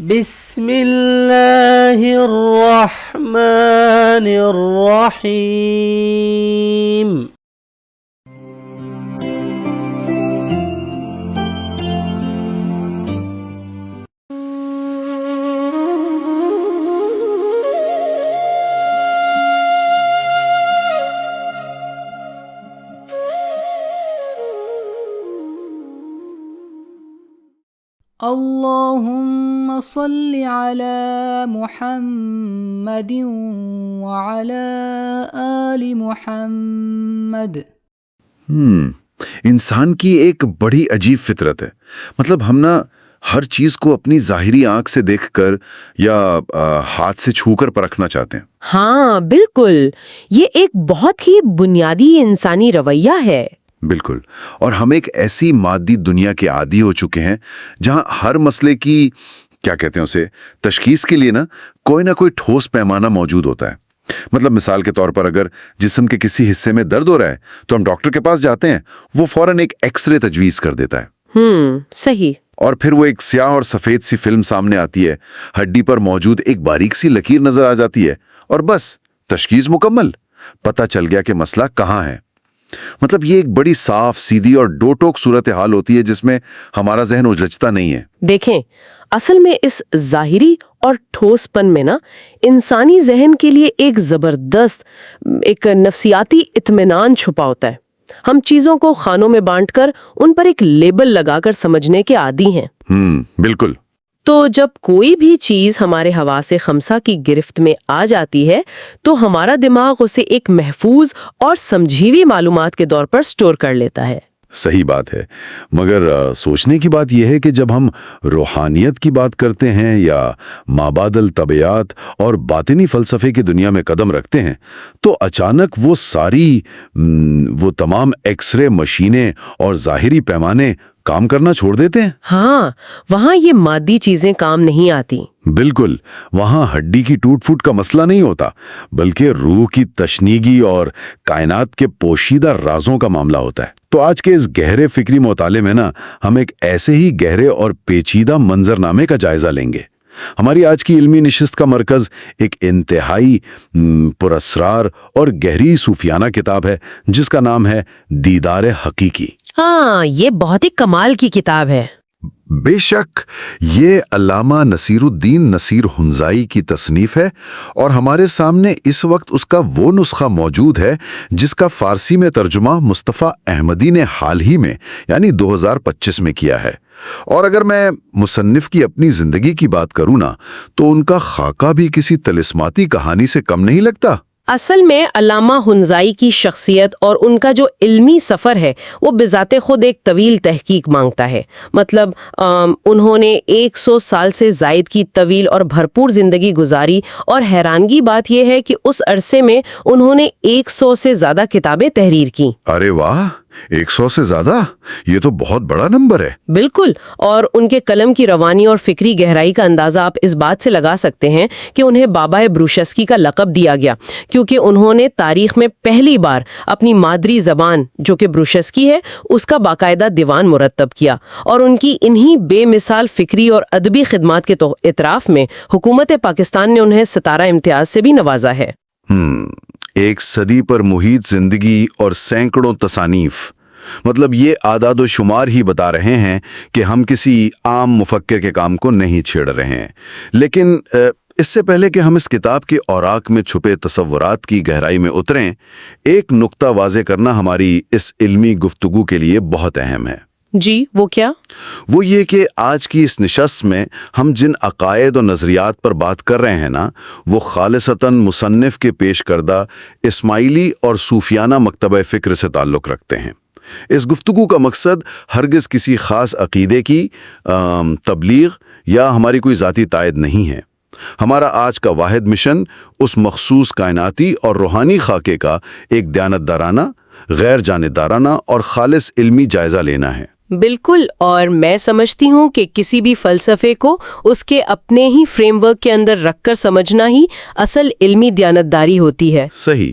بسم اللہ الرحمن الرحیم. اللہم صل علی محمد وعلی آل محمد. انسان کی ایک بڑی عجیب فطرت ہے. مطلب ہم نا ہر چیز کو اپنی ظاہری آنکھ سے دیکھ کر یا ہاتھ سے چھو کر پرکھنا چاہتے ہیں. ہاں بالکل، یہ ایک بہت ہی بنیادی انسانی رویہ ہے. بالکل. اور ہم ایک ایسی مادی دنیا کے عادی ہو چکے ہیں جہاں ہر مسئلے کی کیا کہتے ہیں اسے تشخیص کے لیے نا کوئی ٹھوس پیمانہ موجود ہوتا ہے. مطلب مثال کے طور پر اگر جسم کے کسی حصے میں درد ہو رہا ہے تو ہم ڈاکٹر کے پاس جاتے ہیں، وہ فوراً ایک ایکس رے تجویز کر دیتا ہے. صحیح. اور پھر وہ ایک سیاہ اور سفید سی فلم سامنے آتی ہے، ہڈی پر موجود ایک باریک سی لکیر نظر آ جاتی ہے اور بس تشخیص مکمل، پتہ چل گیا کہ مسئلہ کہاں ہے. مطلب یہ ایک بڑی صاف سیدھی اور دو ٹوک صورتحال ہوتی ہے جس میں ہمارا ذہن الجھتا نہیں ہے. دیکھیں، اصل میں اس ظاہری اور ٹھوس پن میں نا انسانی ذہن کے لیے ایک زبردست ایک نفسیاتی اطمینان چھپا ہوتا ہے. ہم چیزوں کو خانوں میں بانٹ کر ان پر ایک لیبل لگا کر سمجھنے کے عادی ہیں. بالکل. تو جب کوئی بھی چیز ہمارے حواس خمسہ کی گرفت میں آ جاتی ہے تو ہمارا دماغ اسے ایک محفوظ اور سمجھی ہوئی معلومات کے طور پر سٹور کر لیتا ہے. صحیح بات ہے. مگر سوچنے کی بات یہ ہے کہ جب ہم روحانیت کی بات کرتے ہیں یا مابعد الطبیعات اور باطنی فلسفے کی دنیا میں قدم رکھتے ہیں تو اچانک وہ تمام ایکس رے مشینیں اور ظاہری پیمانے کام کرنا چھوڑ دیتے ہیں. ہاں، وہاں یہ مادی چیزیں کام نہیں آتی. بالکل. وہاں ہڈی کی ٹوٹ پھوٹ کا مسئلہ نہیں ہوتا بلکہ روح کی تشنیگی اور کائنات کے پوشیدہ رازوں کا معاملہ ہوتا ہے. تو آج کے اس گہرے فکری مطالعے میں نا ہم ایک ایسے ہی گہرے اور پیچیدہ منظرنامے کا جائزہ لیں گے. ہماری آج کی علمی نشست کا مرکز ایک انتہائی پراسرار اور گہری صوفیانہ کتاب ہے جس کا نام ہے دیدار حقیقی. ہاں، یہ بہت ہی کمال کی کتاب ہے. بے شک یہ علامہ نصیر الدین نصیر ہنزائی کی تصنیف ہے اور ہمارے سامنے اس وقت اس کا وہ نسخہ موجود ہے جس کا فارسی میں ترجمہ مصطفیٰ احمدی نے حال ہی میں یعنی 2025 میں کیا ہے. اور اگر میں مصنف کی اپنی زندگی کی بات کروں نا تو ان کا خاکہ بھی کسی طلسماتی کہانی سے کم نہیں لگتا. اصل میں علامہ ہنزائی کی شخصیت اور ان کا جو علمی سفر ہے وہ بذات خود ایک طویل تحقیق مانگتا ہے. مطلب انہوں نے 100 سال سے زائد کی طویل اور بھرپور زندگی گزاری اور حیرانگی بات یہ ہے کہ اس عرصے میں انہوں نے 100 سے زیادہ کتابیں تحریر کی. ارے واہ، 100 سے زیادہ؟ یہ تو بہت بڑا نمبر ہے. بالکل. اور ان کے قلم کی روانی اور فکری گہرائی کا اندازہ آپ اس بات سے لگا سکتے ہیں کہ انہیں بابا بروشسکی کا لقب دیا گیا کیونکہ انہوں نے تاریخ میں پہلی بار اپنی مادری زبان جو کہ بروشسکی ہے اس کا باقاعدہ دیوان مرتب کیا. اور ان کی انہی بے مثال فکری اور ادبی خدمات کے اعتراف میں حکومت پاکستان نے انہیں ستارہ امتیاز سے بھی نوازا ہے. ایک صدی پر محیط زندگی اور سینکڑوں تصانیف. مطلب یہ اعداد و شمار ہی بتا رہے ہیں کہ ہم کسی عام مفکر کے کام کو نہیں چھیڑ رہے ہیں. لیکن اس سے پہلے کہ ہم اس کتاب کے اوراق میں چھپے تصورات کی گہرائی میں اتریں، ایک نقطہ واضح کرنا ہماری اس علمی گفتگو کے لیے بہت اہم ہے. جی، وہ کیا؟ وہ یہ کہ آج کی اس نشست میں ہم جن عقائد و نظریات پر بات کر رہے ہیں نا وہ خالصتاً مصنف کے پیش کردہ اسماعیلی اور صوفیانہ مکتبہ فکر سے تعلق رکھتے ہیں. اس گفتگو کا مقصد ہرگز کسی خاص عقیدے کی تبلیغ یا ہماری کوئی ذاتی تائید نہیں ہے. ہمارا آج کا واحد مشن اس مخصوص کائناتی اور روحانی خاکے کا ایک دیانتدارانہ، غیر جانبدارانہ اور خالص علمی جائزہ لینا ہے. بالکل. اور میں سمجھتی ہوں کہ کسی بھی فلسفے کو اس کے اپنے ہی فریم ورک کے اندر رکھ کر سمجھنا ہی اصل علمی دیانتداری ہوتی ہے. صحیح.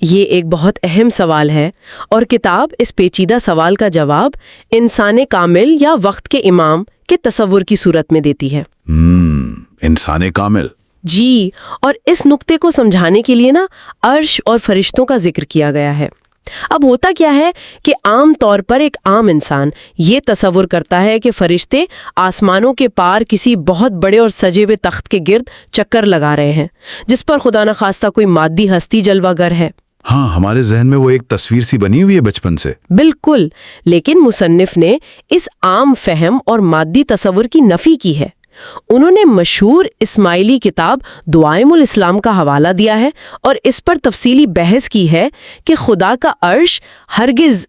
یہ ایک بہت اہم سوال ہے اور کتاب اس پیچیدہ سوال کا جواب انسان کامل یا وقت کے امام کے تصور کی صورت میں دیتی ہے۔ انسان کامل۔ جی، اور اس نقطے کو سمجھانے کے لیے عرش اور فرشتوں کا ذکر کیا گیا ہے۔ اب ہوتا کیا ہے کہ عام طور پر ایک عام انسان یہ تصور کرتا ہے کہ فرشتے آسمانوں کے پار کسی بہت بڑے اور سجے ہوئے تخت کے گرد چکر لگا رہے ہیں، جس پر خدا نخواستہ کوئی مادی ہستی جلوہ گر ہے۔ ہاں، ہمارے ذہن میں وہ ایک تصویر سی بنی ہوئی ہے بچپن سے۔ بالکل، لیکن مصنف نے اس عام فہم اور مادی تصور کی نفی کی ہے۔ انہوں نے مشہور اسماعیلی کتاب دعائم الاسلام کا حوالہ دیا ہے اور اس پر تفصیلی بحث کی ہے کہ خدا کا عرش ہرگز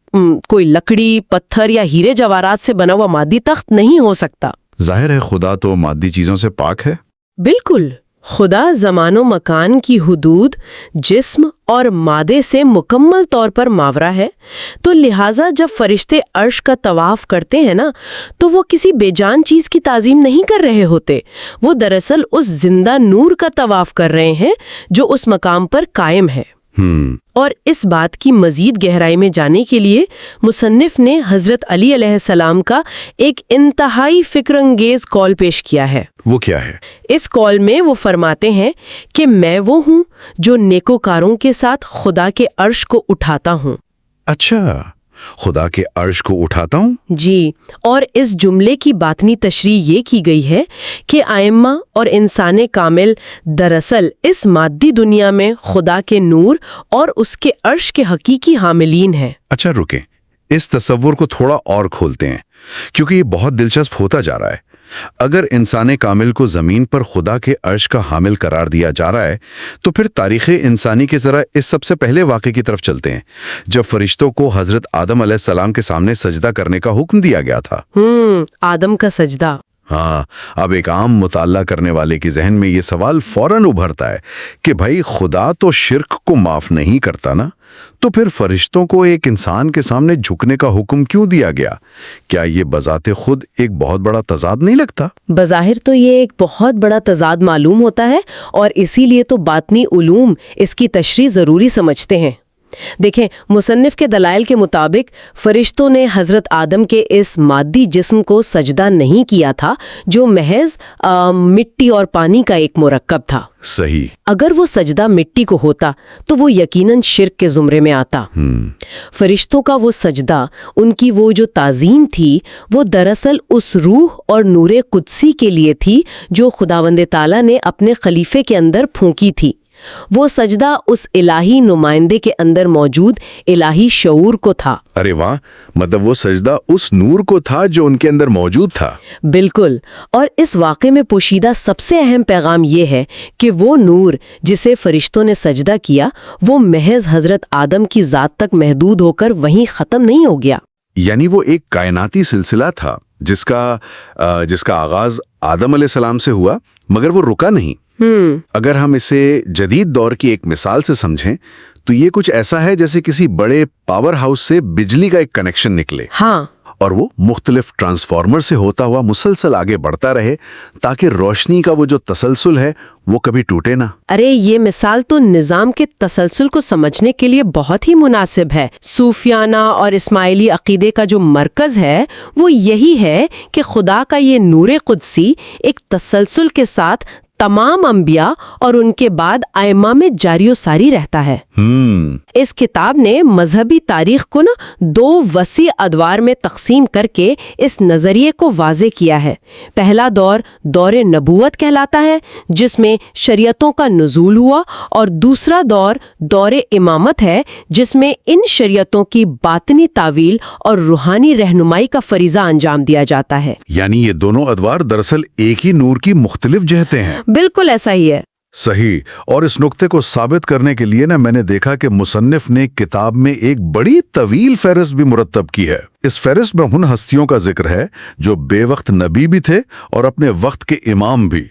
کوئی لکڑی، پتھر یا ہیرے جواہرات سے بنا ہوا مادی تخت نہیں ہو سکتا۔ ظاہر ہے خدا تو مادی چیزوں سے پاک ہے۔ بالکل، خدا زمان و مکان کی حدود، جسم اور مادے سے مکمل طور پر ماورا ہے، تو لہٰذا جب فرشتے عرش کا طواف کرتے ہیں تو وہ کسی بے جان چیز کی تعظیم نہیں کر رہے ہوتے، وہ دراصل اس زندہ نور کا طواف کر رہے ہیں جو اس مقام پر قائم ہے۔ اور اس بات کی مزید گہرائی میں جانے کے لیے مصنف نے حضرت علی علیہ السلام کا ایک انتہائی فکر انگیز قول پیش کیا ہے۔ وہ کیا ہے؟ اس قول میں وہ فرماتے ہیں کہ میں وہ ہوں جو نیکوکاروں کے ساتھ خدا کے عرش کو اٹھاتا ہوں۔ اچھا، خدا کے عرش کو اٹھاتا ہوں؟ جی، اور اس جملے کی باطنی تشریح یہ کی گئی ہے کہ ائمہ اور انسان کامل دراصل اس مادی دنیا میں خدا کے نور اور اس کے عرش کے حقیقی حاملین ہیں۔ اچھا رکیں، اس تصور کو تھوڑا اور کھولتے ہیں کیونکہ یہ بہت دلچسپ ہوتا جا رہا ہے۔ اگر انسان کامل کو زمین پر خدا کے عرش کا حامل قرار دیا جا رہا ہے تو پھر تاریخ انسانی کے ذرا اس سب سے پہلے واقعے کی طرف چلتے ہیں جب فرشتوں کو حضرت آدم علیہ السلام کے سامنے سجدہ کرنے کا حکم دیا گیا تھا۔ آدم کا سجدہ۔ ہاں، اب ایک عام مطالعہ کرنے والے کے ذہن میں یہ سوال فوراً ابھرتا ہے کہ بھائی خدا تو شرک کو معاف نہیں کرتا نا، تو پھر فرشتوں کو ایک انسان کے سامنے جھکنے کا حکم کیوں دیا گیا؟ کیا یہ بذات خود ایک بہت بڑا تضاد نہیں لگتا؟ بظاہر تو یہ ایک بہت بڑا تضاد معلوم ہوتا ہے اور اسی لیے تو باطنی علوم اس کی تشریح ضروری سمجھتے ہیں۔ دیکھیں، مصنف کے دلائل کے مطابق فرشتوں نے حضرت آدم کے اس مادی جسم کو سجدہ نہیں کیا تھا جو محض مٹی اور پانی کا ایک مرکب تھا۔ صحیح۔ اگر وہ سجدہ مٹی کو ہوتا تو وہ یقیناً شرک کے زمرے میں آتا۔ فرشتوں کا وہ سجدہ، ان کی وہ جو تعظیم تھی، وہ دراصل اس روح اور نور قدسی کے لیے تھی جو خداوند تعالیٰ نے اپنے خلیفے کے اندر پھونکی تھی۔ وہ سجدہ اس الہی نمائندے کے اندر موجود الہی شعور کو تھا۔ ارے واہ، مطلب وہ سجدہ اس نور کو تھا جو ان کے اندر موجود تھا۔ بالکل، اور اس واقعے میں پوشیدہ سب سے اہم پیغام یہ ہے کہ وہ نور جسے فرشتوں نے سجدہ کیا وہ محض حضرت آدم کی ذات تک محدود ہو کر وہیں ختم نہیں ہو گیا۔ یعنی وہ ایک کائناتی سلسلہ تھا جس کا آغاز آدم علیہ السلام سے ہوا، مگر وہ رکا نہیں۔ اگر ہم اسے جدید دور کی ایک مثال سے سمجھیں تو یہ کچھ ایسا ہے جیسے کسی بڑے پاور ہاؤس سے بجلی کا ایک کنیکشن نکلے، ہاں، اور وہ مختلف ٹرانسفارمر سے ہوتا ہوا مسلسل آگے بڑھتا رہے تاکہ روشنی کا وہ جو تسلسل ہے وہ کبھی ٹوٹے نہ۔ ارے یہ مثال تو نظام کے تسلسل کو سمجھنے کے لیے بہت ہی مناسب ہے۔ صوفیانہ اور اسماعیلی عقیدے کا جو مرکز ہے وہ یہی ہے کہ خدا کا یہ نور قدسی ایک تسلسل کے ساتھ تمام انبیاء اور ان کے بعد ائمہ میں جاری و ساری رہتا ہے۔ اس کتاب نے مذہبی تاریخ کو دو وسیع ادوار میں تقسیم کر کے اس نظریے کو واضح کیا ہے۔ پہلا دور نبوت کہلاتا ہے جس میں شریعتوں کا نزول ہوا، اور دوسرا دور امامت ہے جس میں ان شریعتوں کی باطنی تعویل اور روحانی رہنمائی کا فریضہ انجام دیا جاتا ہے۔ یعنی یہ دونوں ادوار دراصل ایک ہی نور کی مختلف جہتیں ہیں۔ بالکل ایسا ہی ہے۔ صحیح، اور اس نقطے کو ثابت کرنے کے لیے میں نے دیکھا کہ مصنف نے کتاب میں ایک بڑی طویل فہرست بھی مرتب کی ہے۔ اس فہرست میں ان ہستیوں کا ذکر ہے جو بے وقت نبی بھی تھے اور اپنے وقت کے امام بھی۔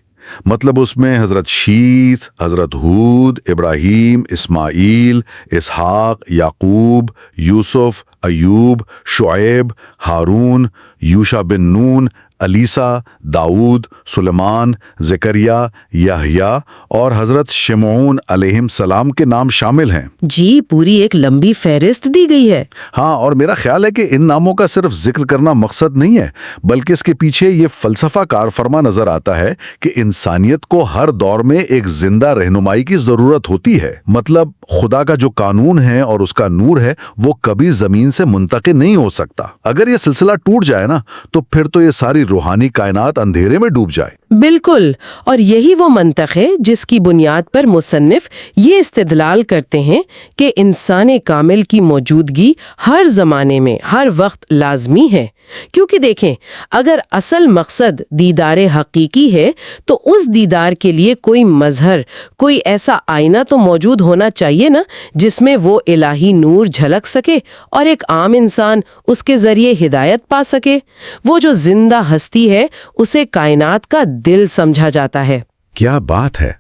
مطلب اس میں حضرت شیث، حضرت ہود، ابراہیم، اسماعیل، اسحاق، یعقوب، یوسف، ایوب، شعیب، ہارون، یوشع بن نون، علیسا، داؤد، سلیمان، زکریا، یحییٰ اور حضرت شمعون علیہم السلام کے نام شامل ہیں۔ جی پوری ایک لمبی فہرست دی گئی ہے۔ ہاں، اور میرا خیال ہے کہ ان ناموں کا صرف ذکر کرنا مقصد نہیں ہے، بلکہ اس کے پیچھے یہ فلسفہ کار فرما نظر آتا ہے کہ انسانیت کو ہر دور میں ایک زندہ رہنمائی کی ضرورت ہوتی ہے۔ مطلب خدا کا جو قانون ہے اور اس کا نور ہے وہ کبھی زمین سے منتقل نہیں ہو سکتا۔ اگر یہ سلسلہ ٹوٹ جائے نا تو پھر تو یہ ساری روحانی کائنات اندھیرے میں ڈوب جائے۔ بالکل، اور یہی وہ منطق ہے جس کی بنیاد پر مصنف یہ استدلال کرتے ہیں کہ انسان کامل کی موجودگی ہر زمانے میں ہر وقت لازمی ہے، کیونکہ دیکھیں اگر اصل مقصد دیدار حقیقی ہے تو اس دیدار کے لیے کوئی مظہر، کوئی ایسا آئینہ تو موجود ہونا چاہیے نا جس میں وہ الہی نور جھلک سکے اور ایک عام انسان اس کے ذریعے ہدایت پا سکے۔ وہ جو زندہ ہستی ہے اسے کائنات کا دل سمجھا جاتا ہے۔ کیا بات ہے!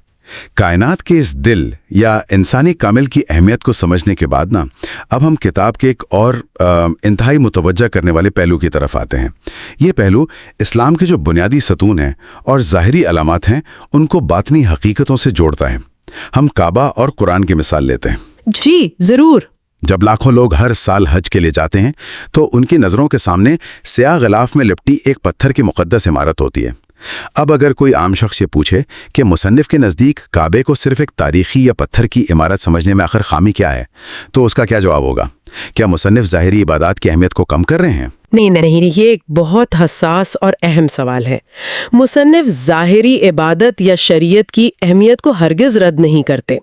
کائنات کے اس دل یا انسانی کامل کی اہمیت کو سمجھنے کے بعد نا اب ہم کتاب کے ایک اور انتہائی متوجہ کرنے والے پہلو کی طرف آتے ہیں۔ یہ پہلو اسلام کے جو بنیادی ستون ہیں اور ظاہری علامات ہیں ان کو باطنی حقیقتوں سے جوڑتا ہے۔ ہم کعبہ اور قرآن کی مثال لیتے ہیں۔ جی ضرور۔ جب لاکھوں لوگ ہر سال حج کے لیے جاتے ہیں تو ان کی نظروں کے سامنے سیاہ غلاف میں لپٹی ایک پتھر کی مقدس عمارت ہوتی ہے۔ اب اگر کوئی عام شخص یہ پوچھے کہ مصنف کے نزدیک کعبے کو صرف ایک تاریخی یا پتھر کی عمارت سمجھنے میں آخر خامی کیا ہے، تو اس کا کیا جواب ہوگا؟ کیا مصنف ظاہری عبادات کی اہمیت کو کم کر رہے ہیں؟ نہیں، یہ ایک بہت حساس اور اہم سوال ہے۔ مصنف ظاہری عبادت یا شریعت کی اہمیت کو ہرگز رد نہیں کرتے،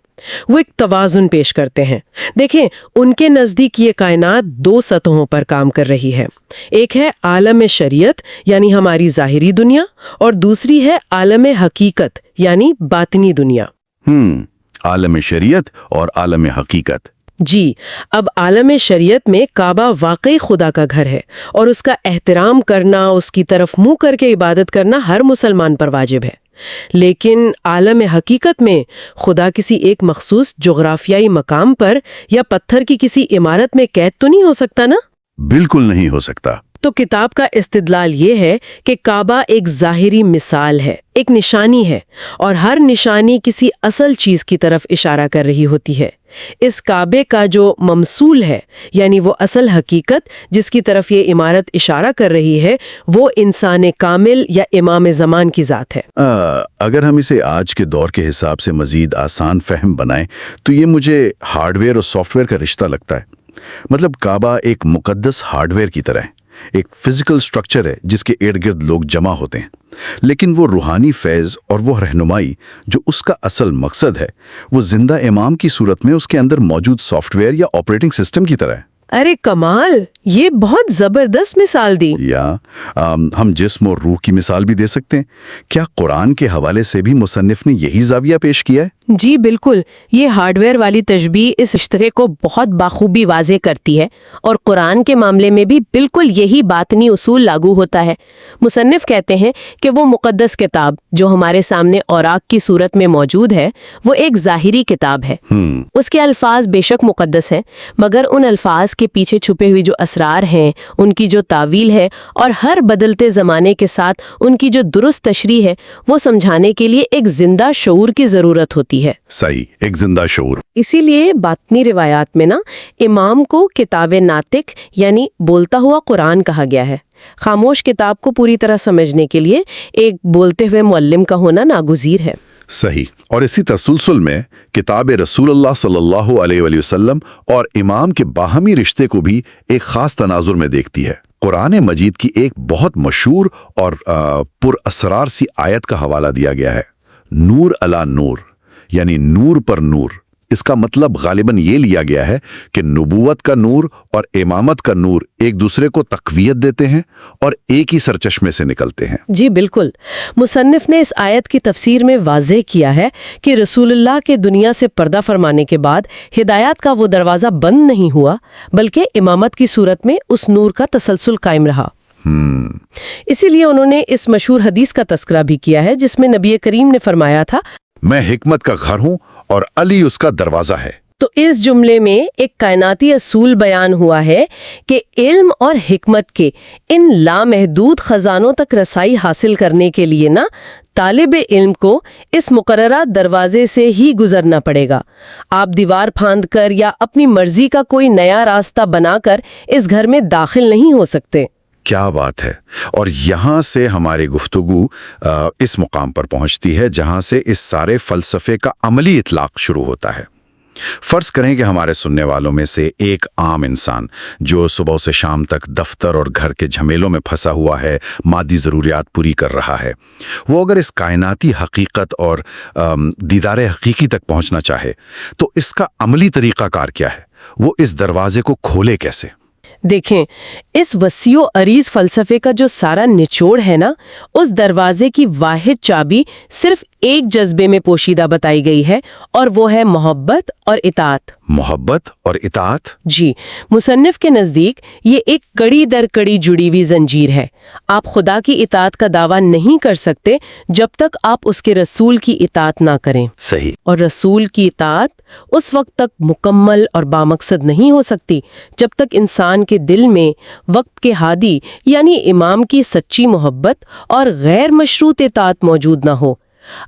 وہ ایک توازن پیش کرتے ہیں۔ دیکھیں ان کے نزدیک یہ کائنات دو سطحوں پر کام کر رہی ہے، ایک ہے عالم شریعت یعنی ہماری ظاہری دنیا، اور دوسری ہے عالم حقیقت یعنی باطنی دنیا۔ عالم شریعت اور عالم حقیقت۔ جی، اب عالم شریعت میں کعبہ واقعی خدا کا گھر ہے اور اس کا احترام کرنا، اس کی طرف منہ کر کے عبادت کرنا ہر مسلمان پر واجب ہے۔ لیکن عالم حقیقت میں خدا کسی ایک مخصوص جغرافیائی مقام پر یا پتھر کی کسی عمارت میں قید تو نہیں ہو سکتا نا؟ بالکل نہیں ہو سکتا۔ تو کتاب کا استدلال یہ ہے کہ کعبہ ایک ظاہری مثال ہے، ایک نشانی ہے، اور ہر نشانی کسی اصل چیز کی طرف اشارہ کر رہی ہوتی ہے۔ اس کعبے کا جو ممثول ہے یعنی وہ اصل حقیقت جس کی طرف یہ عمارت اشارہ کر رہی ہے، وہ انسان کامل یا امام زمان کی ذات ہے۔ اگر ہم اسے آج کے دور کے حساب سے مزید آسان فہم بنائیں تو یہ مجھے ہارڈ ویئر اور سافٹ ویئر کا رشتہ لگتا ہے۔ مطلب کعبہ ایک مقدس ہارڈ ویئر کی طرح ہے، ایک فزیکل سٹرکچر ہے جس کے ارد گرد لوگ جمع ہوتے ہیں، لیکن وہ روحانی فیض اور وہ رہنمائی جو اس کا اصل مقصد ہے وہ زندہ امام کی صورت میں اس کے اندر موجود سافٹ ویئر یا آپریٹنگ سسٹم کی طرح ہے۔ ارے کمال، یہ بہت زبردست مثال دی۔ یا ہم جسم اور روح کی مثال بھی دے سکتے ہیں۔ کیا قرآن کے حوالے سے بھی مصنف نے یہی زاویہ پیش کیا ہے؟ جی بالکل، یہ ہارڈ ویئر والی تشبیہ اس رشتے کو بہت بخوبی واضح کرتی ہے، اور قرآن کے معاملے میں بھی بالکل یہی باطنی اصول لاگو ہوتا ہے۔ مصنف کہتے ہیں کہ وہ مقدس کتاب جو ہمارے سامنے اوراق کی صورت میں موجود ہے وہ ایک ظاہری کتاب ہے۔ اس کے الفاظ بے شک مقدس ہیں، مگر ان الفاظ کے پیچھے چھپے ہوئے جو اسرار ہیں، ان کی جو تعویل ہے اور ہر بدلتے زمانے کے ساتھ ان کی جو درست تشریح ہے، وہ سمجھانے کے لیے ایک زندہ شعور کی ضرورت ہوتی ہے۔ صحیح، ایک زندہ شعور۔ اسی لیے باطنی روایات میں نا امام کو کتاب ناطق یعنی بولتا ہوا قرآن کہا گیا ہے۔ خاموش کتاب کو پوری طرح سمجھنے کے لیے ایک بولتے ہوئے معلم کا ہونا ناگزیر ہے۔ صحیح، اور اسی تسلسل میں کتاب رسول اللہ صلی اللہ علیہ وآلہ وسلم اور امام کے باہمی رشتے کو بھی ایک خاص تناظر میں دیکھتی ہے۔ قرآن مجید کی ایک بہت مشہور اور پر اسرار سی آیت کا حوالہ دیا گیا ہے، نور علی نور، یعنی نور پر نور۔ اس کا مطلب غالباً یہ لیا گیا ہے کہ نبوت کا نور اور امامت کا نور ایک دوسرے کو تقویت دیتے ہیں اور ایک ہی سرچشمے سے نکلتے ہیں۔ جی بالکل، مصنف نے اس آیت کی تفسیر میں واضح کیا ہے کہ رسول اللہ کے دنیا سے پردہ فرمانے کے بعد ہدایات کا وہ دروازہ بند نہیں ہوا، بلکہ امامت کی صورت میں اس نور کا تسلسل قائم رہا۔ اسی لیے انہوں نے اس مشہور حدیث کا تذکرہ بھی کیا ہے جس میں نبی کریم نے فرمایا تھا، میں حکمت کا گھر ہوں اور علی اس کا دروازہ ہے۔ تو اس جملے میں ایک کائناتی اصول بیان ہوا ہے کہ علم اور حکمت کے ان لامحدود خزانوں تک رسائی حاصل کرنے کے لیے نا طالب علم کو اس مقررہ دروازے سے ہی گزرنا پڑے گا. آپ دیوار پھاند کر یا اپنی مرضی کا کوئی نیا راستہ بنا کر اس گھر میں داخل نہیں ہو سکتے. کیا بات ہے. اور یہاں سے ہماری گفتگو اس مقام پر پہنچتی ہے جہاں سے اس سارے فلسفے کا عملی اطلاق شروع ہوتا ہے. فرض کریں کہ ہمارے سننے والوں میں سے ایک عام انسان جو صبح سے شام تک دفتر اور گھر کے جھمیلوں میں پھنسا ہوا ہے، مادی ضروریات پوری کر رہا ہے، وہ اگر اس کائناتی حقیقت اور دیدار حقیقی تک پہنچنا چاہے تو اس کا عملی طریقہ کار کیا ہے؟ وہ اس دروازے کو کھولے کیسے؟ دیکھیں، اس وسیع و عریض فلسفے کا جو سارا نچوڑ ہے نا، اس دروازے کی واحد چابی صرف ایک جذبے میں پوشیدہ بتائی گئی ہے، اور وہ ہے محبت اور اطاعت. محبت اور اطاعت؟ جی، مصنف کے نزدیک یہ ایک کڑی در کڑی جڑی ہوئی زنجیر ہے. آپ خدا کی اطاعت کا دعویٰ نہیں کر سکتے جب تک آپ اس کے رسول کی اطاعت نہ کریں. صحیح. اور رسول کی اطاعت اس وقت تک مکمل اور بامقصد نہیں ہو سکتی جب تک انسان کے دل میں وقت کے ہادی یعنی امام کی سچی محبت اور غیر مشروط اطاعت موجود نہ ہو.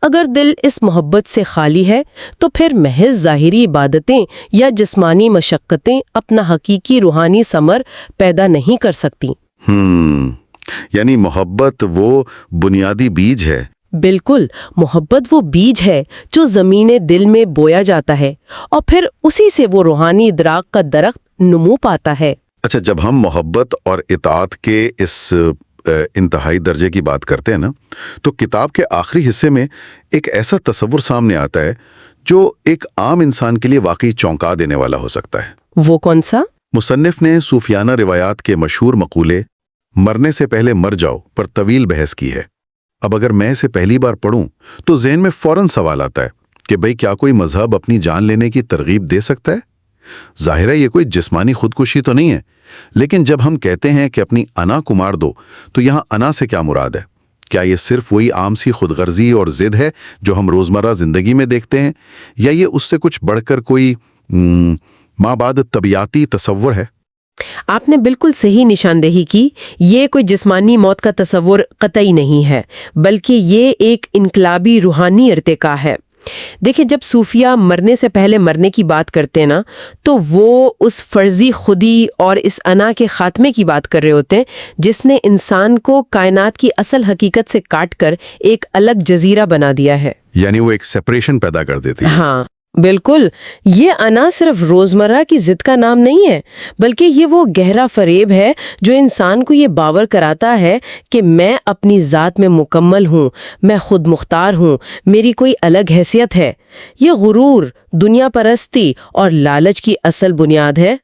اگر دل اس محبت سے خالی ہے تو پھر محض ظاہری عبادتیں یا جسمانی مشقتیں اپنا حقیقی روحانی ثمر پیدا نہیں کر سکتی. یعنی محبت وہ بنیادی بیج ہے. بالکل، محبت وہ بیج ہے جو زمین دل میں بویا جاتا ہے اور پھر اسی سے وہ روحانی ادراک کا درخت نمو پاتا ہے. اچھا، جب ہم محبت اور اطاعت کے اس انتہائی درجے کی بات کرتے ہیں نا، تو کتاب کے آخری حصے میں ایک ایسا تصور سامنے آتا ہے جو ایک عام انسان کے لیے واقعی چونکا دینے والا ہو سکتا ہے. وہ کون سا؟ مصنف نے صوفیانہ روایات کے مشہور مقولے مرنے سے پہلے مر جاؤ پر طویل بحث کی ہے. اب اگر میں اسے پہلی بار پڑھوں تو ذہن میں فوراً سوال آتا ہے کہ بھئی کیا کوئی مذہب اپنی جان لینے کی ترغیب دے سکتا ہے؟ ظاہر ہے یہ کوئی جسمانی خودکشی تو نہیں ہے، لیکن جب ہم کہتے ہیں کہ اپنی انا کو مار دو تو یہاں انا سے کیا مراد ہے؟ کیا یہ صرف وہی عام سی خود غرضی اور ضد ہے جو ہم روزمرہ زندگی میں دیکھتے ہیں، یا یہ اس سے کچھ بڑھ کر کوئی مابعد طبیعتی تصور ہے؟ آپ نے بالکل صحیح نشاندہی کی. یہ کوئی جسمانی موت کا تصور قطعی نہیں ہے، بلکہ یہ ایک انقلابی روحانی ارتقاء ہے. دیکھیں، جب صوفیہ مرنے سے پہلے مرنے کی بات کرتے ہیں نا، تو وہ اس فرضی خودی اور اس انا کے خاتمے کی بات کر رہے ہوتے ہیں جس نے انسان کو کائنات کی اصل حقیقت سے کاٹ کر ایک الگ جزیرہ بنا دیا ہے. یعنی وہ ایک سیپریشن پیدا کر دیتی ہے. ہاں بالکل. یہ انا صرف روزمرہ کی ضد کا نام نہیں ہے، بلکہ یہ وہ گہرا فریب ہے جو انسان کو یہ باور کراتا ہے کہ میں اپنی ذات میں مکمل ہوں، میں خود مختار ہوں، میری کوئی الگ حیثیت ہے. یہ غرور، دنیا پرستی اور لالچ کی اصل بنیاد ہے.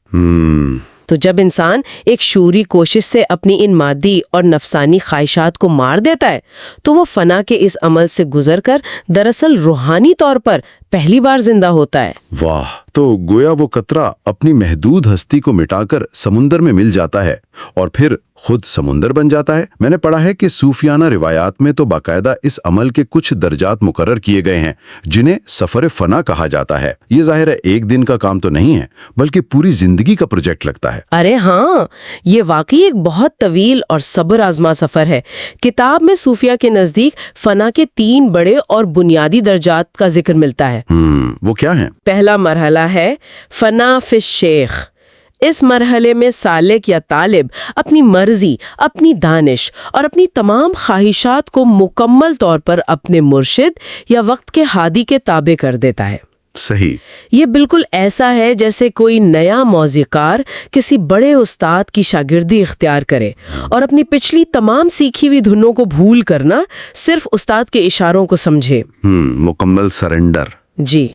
تو جب انسان ایک شعوری کوشش سے اپنی ان مادی اور نفسانی خواہشات کو مار دیتا ہے تو وہ فنا کے اس عمل سے گزر کر دراصل روحانی طور پر پہلی بار زندہ ہوتا ہے. واہ! تو گویا وہ قطرہ اپنی محدود ہستی کو مٹا کر سمندر میں مل جاتا ہے اور پھر خود سمندر بن جاتا ہے. میں نے پڑھا ہے کہ صوفیانہ روایات میں تو باقاعدہ اس عمل کے کچھ درجات مقرر کیے گئے ہیں جنہیں سفر فنا کہا جاتا ہے. یہ ظاہر ہے ایک دن کا کام تو نہیں ہے، بلکہ پوری زندگی کا پروجیکٹ لگتا ہے. ارے ہاں، یہ واقعی ایک بہت طویل اور صبر آزما سفر ہے. کتاب میں صوفیہ کے نزدیک فنا کے 3 بڑے اور بنیادی درجات کا ذکر ملتا ہے. وہ کیا ہیں؟ پہلا مرحلہ ہے فنا فی الشیخ. اس مرحلے میں سالک یا طالب اپنی مرضی، اپنی دانش اور اپنی تمام خواہشات کو مکمل طور پر اپنے مرشد یا وقت کے ہادی کے تابع کر دیتا ہے. صحیح. یہ بالکل ایسا ہے جیسے کوئی نیا موسیقار کسی بڑے استاد کی شاگردی اختیار کرے اور اپنی پچھلی تمام سیکھی ہوئی دھنوں کو بھول کرنا صرف استاد کے اشاروں کو سمجھے. مکمل سرنڈر. جی.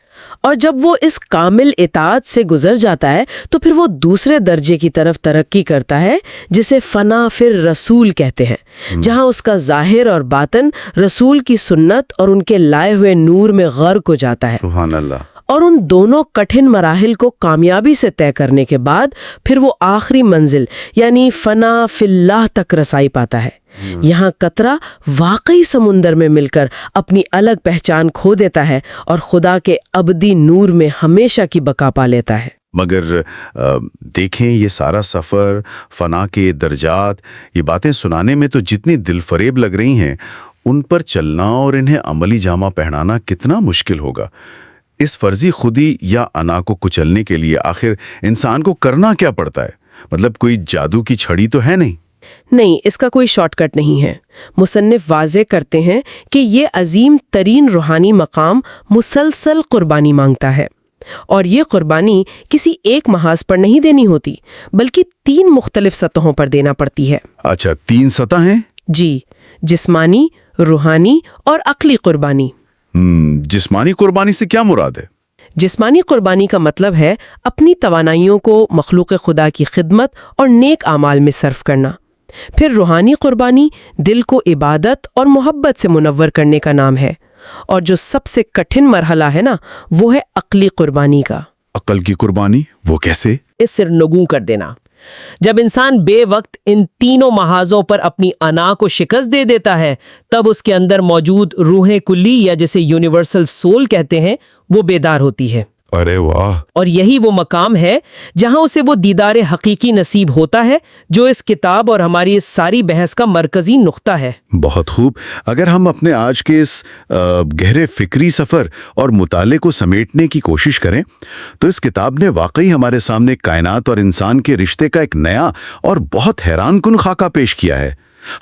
اور جب وہ اس کامل اطاعت سے گزر جاتا ہے تو پھر وہ دوسرے درجے کی طرف ترقی کرتا ہے جسے فنا فر رسول کہتے ہیں، جہاں اس کا ظاہر اور باطن رسول کی سنت اور ان کے لائے ہوئے نور میں غرق ہو جاتا ہے. سبحان اللہ. اور ان دونوں کٹھن مراحل کو کامیابی سے طے کرنے کے بعد پھر وہ آخری منزل یعنی فنا فی اللہ تک رسائی پاتا ہے. یہاں قطرہ واقعی سمندر میں مل کر اپنی الگ پہچان کھو دیتا ہے اور خدا کے ابدی نور میں ہمیشہ کی بقا پا لیتا ہے۔ مگر دیکھیں یہ سارا سفر، فنا کے درجات، یہ باتیں سنانے میں تو جتنی دل فریب لگ رہی ہیں، ان پر چلنا اور انہیں عملی جامہ پہنانا کتنا مشکل ہوگا۔ اس فرضی خودی یا انا کو کچلنے کے لیے آخر انسان کو کرنا کیا پڑتا ہے؟ مطلب کوئی جادو کی چھڑی تو ہے نہیں، اس کا کوئی شارٹ کٹ نہیں ہے۔ مصنف واضح کرتے ہیں کہ یہ عظیم ترین روحانی مقام مسلسل قربانی مانگتا ہے، اور یہ قربانی کسی ایک محاذ پر نہیں دینی ہوتی، بلکہ 3 مختلف سطحوں پر دینا پڑتی ہے۔ اچھا، 3 سطح ہیں؟ جی، جسمانی، روحانی اور عقلی قربانی۔ جسمانی قربانی سے کیا مراد ہے؟ جسمانی قربانی کا مطلب ہے اپنی توانائیوں کو مخلوق خدا کی خدمت اور نیک اعمال میں صرف کرنا۔ پھر روحانی قربانی دل کو عبادت اور محبت سے منور کرنے کا نام ہے، اور جو سب سے کٹھن مرحلہ ہے نا، وہ ہے عقلی قربانی کا۔ عقل کی قربانی وہ کیسے؟ سرنگوں کر دینا۔ جب انسان بے وقت ان تینوں محاذوں پر اپنی انا کو شکست دے دیتا ہے، تب اس کے اندر موجود روح کلی یا جسے یونیورسل سول کہتے ہیں، وہ بیدار ہوتی ہے۔ ارے واہ! اور یہی وہ مقام ہے جہاں اسے وہ دیدار حقیقی نصیب ہوتا ہے جو اس کتاب اور ہماری اس ساری بحث کا مرکزی نقطہ ہے۔ بہت خوب۔ اگر ہم اپنے آج کے اس گہرے فکری سفر اور مطالعے کو سمیٹنے کی کوشش کریں تو اس کتاب نے واقعی ہمارے سامنے کائنات اور انسان کے رشتے کا ایک نیا اور بہت حیران کن خاکہ پیش کیا ہے۔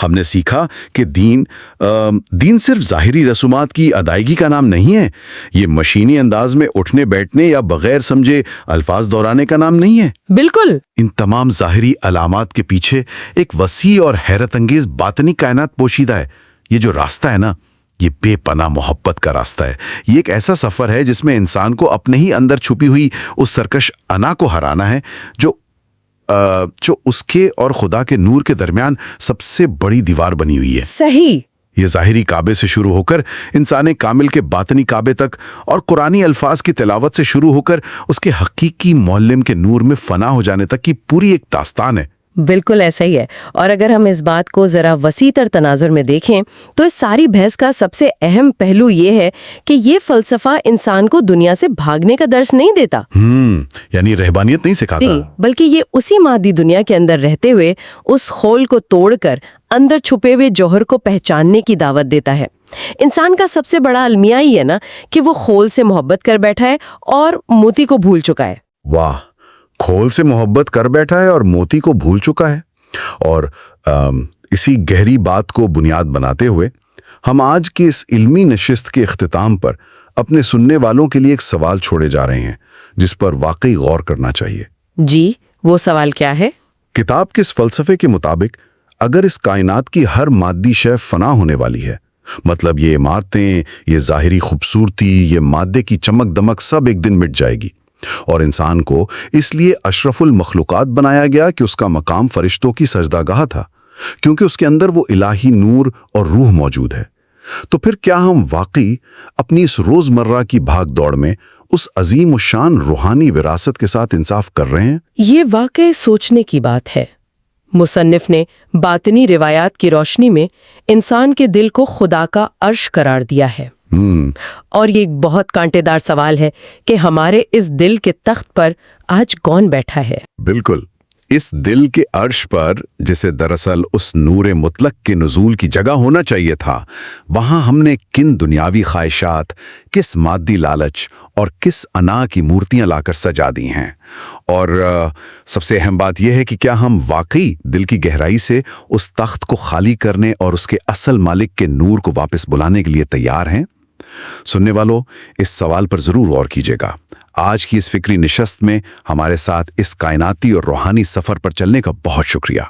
ہم نے سیکھا کہ دین صرف ظاہری رسومات کی ادائیگی کا نام نہیں ہے، یہ مشینی انداز میں اٹھنے بیٹھنے یا بغیر سمجھے الفاظ دہرانے کا نام نہیں ہے۔ بالکل۔ ان تمام ظاہری علامات کے پیچھے ایک وسیع اور حیرت انگیز باطنی کائنات پوشیدہ ہے۔ یہ جو راستہ ہے نا، یہ بے پناہ محبت کا راستہ ہے۔ یہ ایک ایسا سفر ہے جس میں انسان کو اپنے ہی اندر چھپی ہوئی اس سرکش انا کو ہرانا ہے جو اس کے اور خدا کے نور کے درمیان سب سے بڑی دیوار بنی ہوئی ہے۔ صحیح۔ یہ ظاہری کعبے سے شروع ہو کر انسان کامل کے باطنی کعبے تک، اور قرآنی الفاظ کی تلاوت سے شروع ہو کر اس کے حقیقی معلم کے نور میں فنا ہو جانے تک کی پوری ایک داستان ہے۔ بالکل ایسا ہی ہے، اور اگر ہم اس بات کو ذرا وسیع تر تناظر میں دیکھیں تو اس ساری بحث کا سب سے اہم پہلو یہ ہے کہ یہ فلسفہ انسان کو دنیا سے بھاگنے کا درس نہیں دیتا، یعنی رہبانیت نہیں سکھاتا، بلکہ یہ اسی مادی دنیا کے اندر رہتے ہوئے اس خول کو توڑ کر اندر چھپے ہوئے جوہر کو پہچاننے کی دعوت دیتا ہے۔ انسان کا سب سے بڑا المیہ ہی ہے نا کہ وہ خول سے محبت کر بیٹھا ہے اور موتی کو بھول چکا ہے۔ واہ! کھول سے محبت کر بیٹھا ہے اور موتی کو بھول چکا ہے۔ اور اسی گہری بات کو بنیاد بناتے ہوئے ہم آج کی اس علمی نشست کے اختتام پر اپنے سننے والوں کے لیے ایک سوال چھوڑے جا رہے ہیں جس پر واقعی غور کرنا چاہیے۔ جی، وہ سوال کیا ہے؟ کتاب کے اس فلسفے کے مطابق اگر اس کائنات کی ہر مادی شے فنا ہونے والی ہے، مطلب یہ عمارتیں، یہ ظاہری خوبصورتی، یہ مادے کی چمک دمک سب ایک دن مٹ جائے گی، اور انسان کو اس لیے اشرف المخلوقات بنایا گیا کہ اس کا مقام فرشتوں کی سجدہ گاہ تھا، کیونکہ اس کے اندر وہ الہی نور اور روح موجود ہے، تو پھر کیا ہم واقعی اپنی اس روزمرہ کی بھاگ دوڑ میں اس عظیم الشان روحانی وراثت کے ساتھ انصاف کر رہے ہیں؟ یہ واقعی سوچنے کی بات ہے۔ مصنف نے باطنی روایات کی روشنی میں انسان کے دل کو خدا کا عرش قرار دیا ہے، اور یہ ایک بہت کانٹے دار سوال ہے کہ ہمارے اس دل کے تخت پر آج کون بیٹھا ہے؟ بالکل، اس دل کے عرش پر جسے دراصل اس نور مطلق کے نزول کی جگہ ہونا چاہیے تھا، وہاں ہم نے کن دنیاوی خواہشات، کس مادی لالچ اور کس انا کی مورتیاں لا کر سجا دی ہیں، اور سب سے اہم بات یہ ہے کہ کیا ہم واقعی دل کی گہرائی سے اس تخت کو خالی کرنے اور اس کے اصل مالک کے نور کو واپس بلانے کے لیے تیار ہیں؟ سننے والوں، اس سوال پر ضرور غور کیجیے گا۔ آج کی اس فکری نشست میں ہمارے ساتھ اس کائناتی اور روحانی سفر پر چلنے کا بہت شکریہ۔